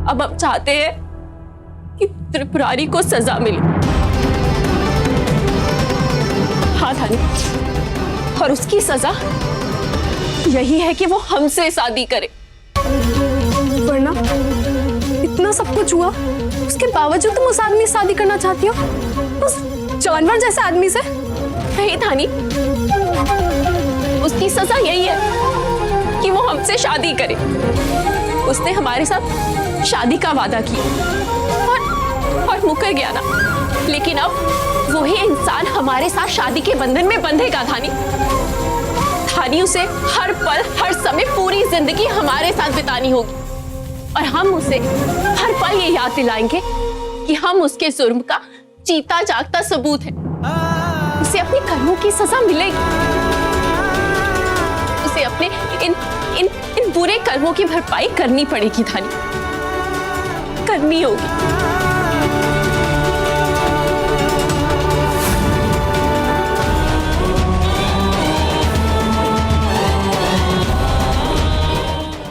अब हम चाहते हैं कि त्रिपुरारी को सजा मिले। हाँ धानी, और उसकी सजा यही है कि वो हमसे शादी करे। वरना इतना सब कुछ हुआ, उसके बावजूद तुम उस आदमी से शादी करना चाहती हो, उस जानवर जैसे आदमी से? नहीं धानी, उसकी सजा यही है कि वो हमसे शादी करे। उसने हमारे साथ शादी का वादा किया और मुकर गया ना, लेकिन अब वही इंसान हमारे साथ शादी के बंधन में बंधेगा धानी। धानी, उसे हर पल हर समय पूरी जिंदगी हमारे साथ बितानी होगी और हम उसे हर पल ये याद दिलाएंगे कि हम उसके जुर्म का जीता जागता सबूत है। उसे अपने कर्मों की सजा मिलेगी। उसे अपने इन बुरे कर्मों की भरपाई करनी पड़ेगी धानी, करनी होगी।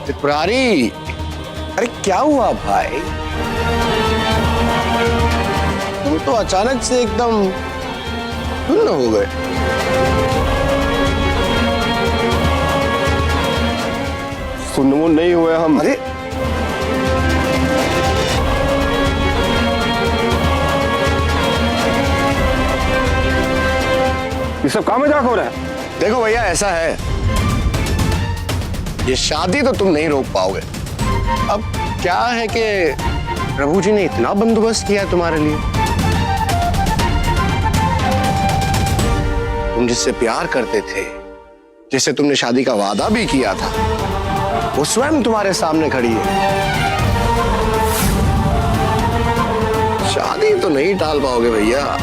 त्रिपुरारी, अरे क्या हुआ भाई? तुम तो अचानक से एकदम सुन्न हो गए। सुन्न नहीं हुए हम। अरे ये सब काम मजाक हो रहा है। देखो भैया, ऐसा है, ये शादी तो तुम नहीं रोक पाओगे। अब क्या है कि प्रभु जी ने इतना बंदोबस्त किया है तुम्हारे लिए। तुम जिससे प्यार करते थे, जिससे तुमने शादी का वादा भी किया था, वो स्वयं तुम्हारे सामने खड़ी है। शादी तो नहीं टाल पाओगे भैया।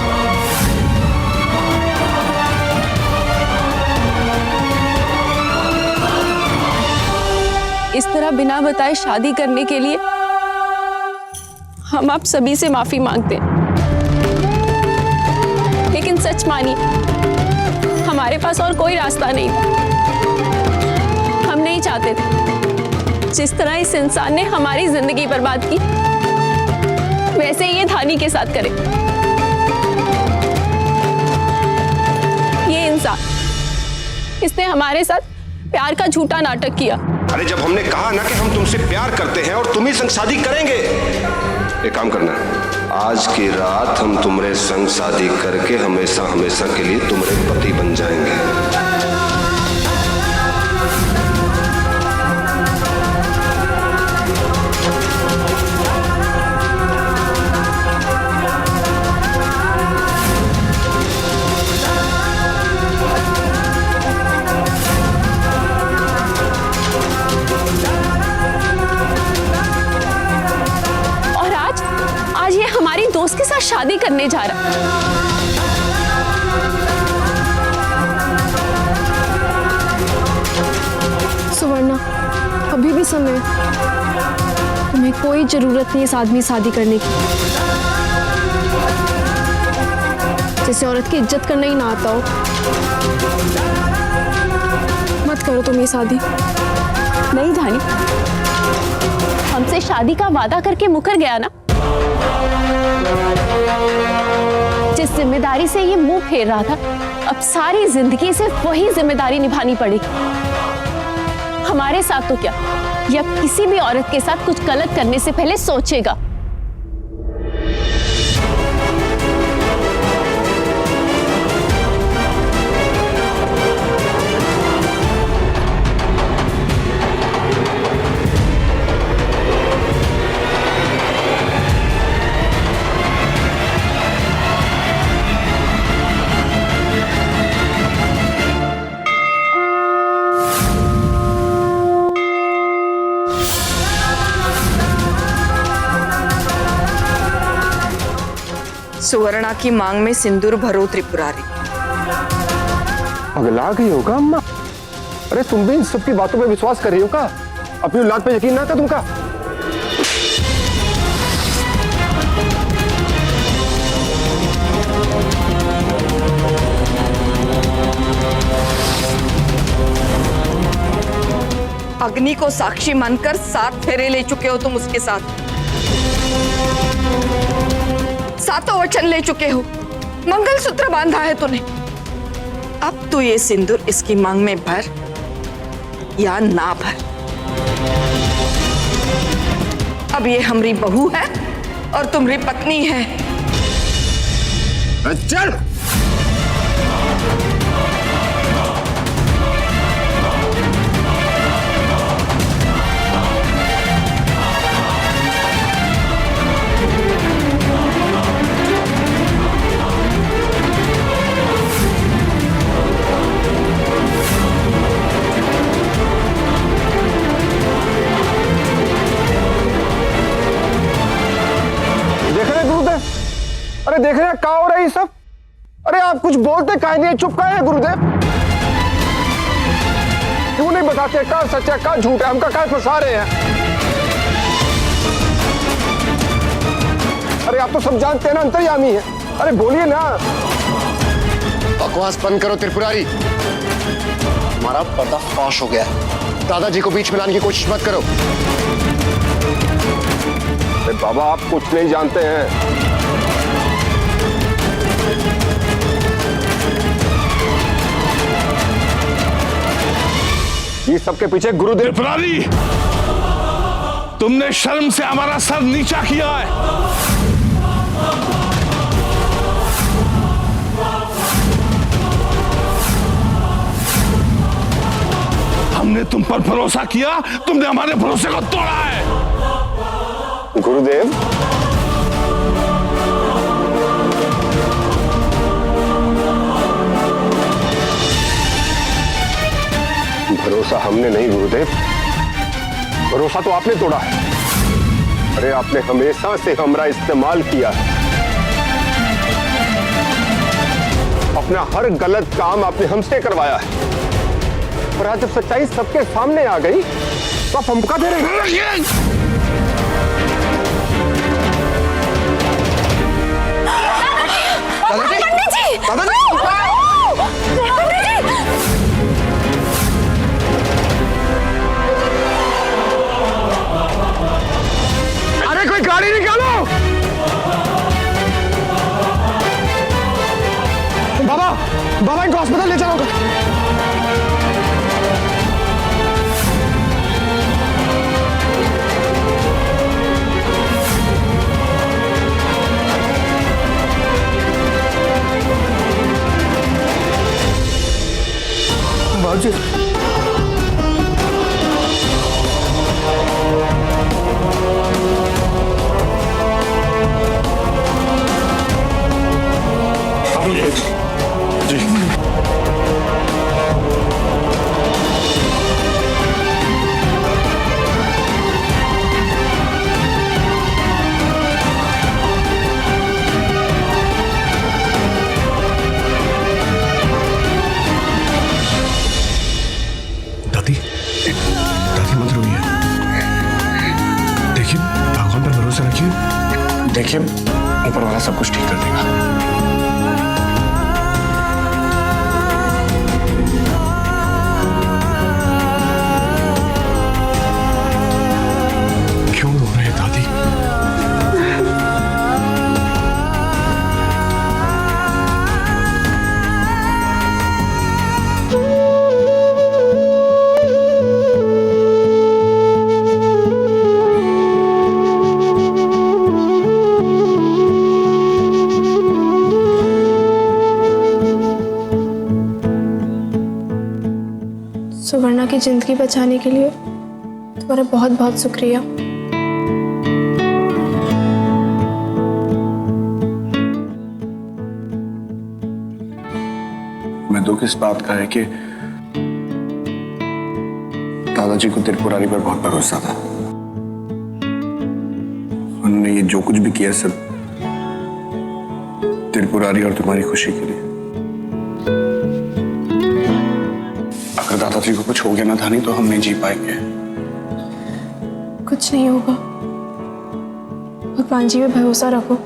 इस तरह बिना बताए शादी करने के लिए हम आप सभी से माफी मांगते हैं, लेकिन सच मानिए, हमारे पास और कोई रास्ता नहीं था। हम नहीं चाहते थे जिस तरह इस इंसान ने हमारी जिंदगी बर्बाद की, वैसे ही ये धानी के साथ करे। ये इंसान, इसने हमारे साथ प्यार का झूठा नाटक किया। अरे जब हमने कहा ना कि हम तुमसे प्यार करते हैं और तुम ही संग शादी करेंगे, एक काम करना है, आज की रात हम तुम्हारे संग शादी करके हमेशा हमेशा के लिए तुम्हारे पति बन जाएंगे। हमारी दोस्त के साथ शादी करने जा रहा है। सुवर्णा, अभी भी समय है। तुम्हें कोई जरूरत नहीं इस आदमी से शादी करने की। जैसे औरत की इज्जत करना ही ना आता हो। मत करो तुम ये शादी। नहीं धानी, हमसे शादी का वादा करके मुकर गया ना। जिस जिम्मेदारी से ये मुंह फेर रहा था, अब सारी जिंदगी सिर्फ वही जिम्मेदारी निभानी पड़ेगी। हमारे साथ तो क्या, ये अब किसी भी औरत के साथ कुछ गलत करने से पहले सोचेगा। सुवर्णा की मांग में सिंदूर भरो त्रिपुरारी। अगला गई होगा अम्मा। अरे तुम भी इन सबकी बातों पे विश्वास कर रही हो का? अपनी औलाद पे यकीन ना था तुमका? अग्नि को साक्षी मानकर 7 फेरे ले चुके हो तुम उसके साथ। सातों वचन ले चुके हो, मंगलसूत्र बांधा है तूने। अब तू ये सिंदूर इसकी मांग में भर या ना भर। अब ये हमारी बहू है और तुम्हारी पत्नी है। चल। अरे देख रहे हैं क्या हो रहा है ये सब। अरे आप कुछ बोलते काहे नहीं, चुप काहे हैं गुरुदेव? क्यों नहीं बताते क्या सच है क्या झूठ है, हमका क्या फंसा रहे हैं? अरे आप तो सब जानते हैं ना, अंतर्यामी है। अरे बोलिए ना। बकवास बंद करो त्रिपुरारी, हमारा पर्दाफाश हो गया है। दादाजी को बीच में लाने की कोशिश मत करो। अरे बाबा आप कुछ नहीं जानते हैं। ये सबके पीछे गुरुदेव। त्रिपुरारी, तुमने शर्म से हमारा सर नीचा किया है। हमने तुम पर भरोसा किया, तुमने हमारे भरोसे को तोड़ा है। गुरुदेव भरोसा हमने नहीं गुरुदेव, भरोसा तो आपने तोड़ा है। अरे आपने हमेशा से हमारा इस्तेमाल किया है। अपना हर गलत काम आपने हमसे करवाया है, पर आज जब सच्चाई सबके सामने आ गई तो आप हमका दे रहे हैं। अरे कोई गाड़ी निकालो। बाबा बाबा इनको अस्पताल ले चलो। बाबूजी जी दादी, दादी मत रोइए। देखिए भगवान पर भरोसा रखिए। देखिए ऊपर वाला सब कुछ ठीक कर देगा। क्यों रो रहे हैं दादी? सुवर्णा की जिंदगी बचाने के लिए तुम्हारा बहुत बहुत शुक्रिया। मैं दुख इस बात का है कि दादाजी को त्रिपुरारी पर बहुत भरोसा था। उन्होंने ये जो कुछ भी किया सब त्रिपुरारी और तुम्हारी खुशी के लिए। अगर दादाजी को कुछ हो गया ना धानी तो हम नहीं जी पाएंगे। कुछ नहीं होगा, भगवान जी पे भरोसा रखो,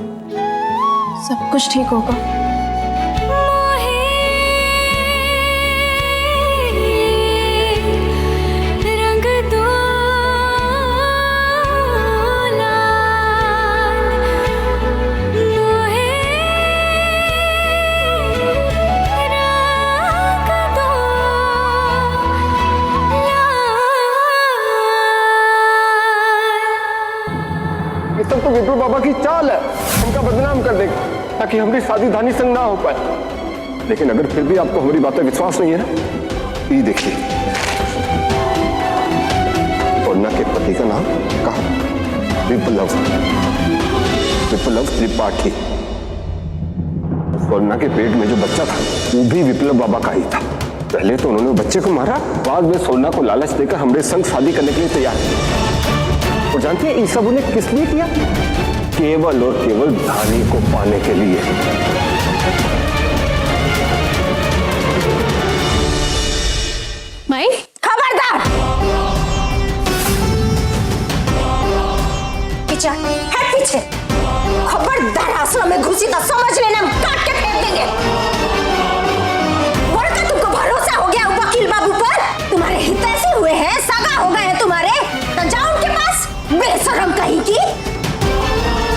सब कुछ ठीक होगा। रंग दो तो विप्लव बाबा की चाल है, हमका बदनाम कर देगा ताकि हमारी शादी धानी संग ना हो पाए। लेकिन अगर फिर भी आपको हमारी बातें विश्वास नहीं है ना, ये देखिए, पूर्णा के पति का नाम कहा? विप्लव, विप्लव त्रिपाठी। पूर्णा के पेट में जो बच्चा था वो भी विप्लव बाबा का ही था। पहले तो उन्होंने बच्चे को मारा, बाद में सोना को लालच देकर हमारे संग शादी करने के लिए तैयार किया। और जानते हैं ये सब उन्हें किस लिए किया? केवल और केवल धानी को पाने के लिए। माई खबरदार! पीछे है, पीछे। खबरदार आश्रम में घुसी तो समझ लेना, हम काट के फेंक देंगे। बड़का तुमको भरोसा हो गया वकील बाबू पर? तुम्हारे हित ऐसे हुए हैं, सगा हो गए हैं तुम्हारे, तो जाओ उनके पास। बेशरम कहीं की,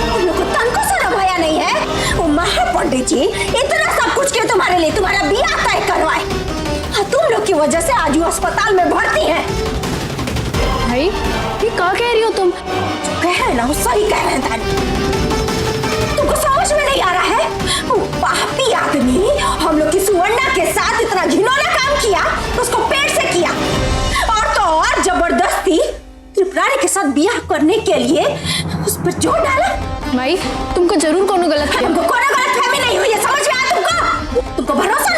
उन लोग को तन को शर्म आया नहीं है? वो महापंडित जी इतना सब कुछ क्यों तुम्हारे लिए, तुम्हारा ब्याह तय करवाए, तुम लोग की वजह से आज वो अस्पताल में भर्ती है। भाई ये क्या कह रही हो तुम? कह रहे हैं ना, वो सही कह रहे हैं तानी। तुमको समझ में नहीं आ रहा है? वो पापी आदमी हम लोग की सुवर्णा के साथ इतना घिनौना काम किया, उसको पेट से किया, और तो और जबरदस्ती त्रिपुरारी के साथ ब्याह करने के लिए उस पर जोर डाला। भाई तुमको जरूर कोनो गलत किया। तुमको कोनो गलतफहमी नहीं हुई है, समझ में आया तुमको? तुमको भरोसा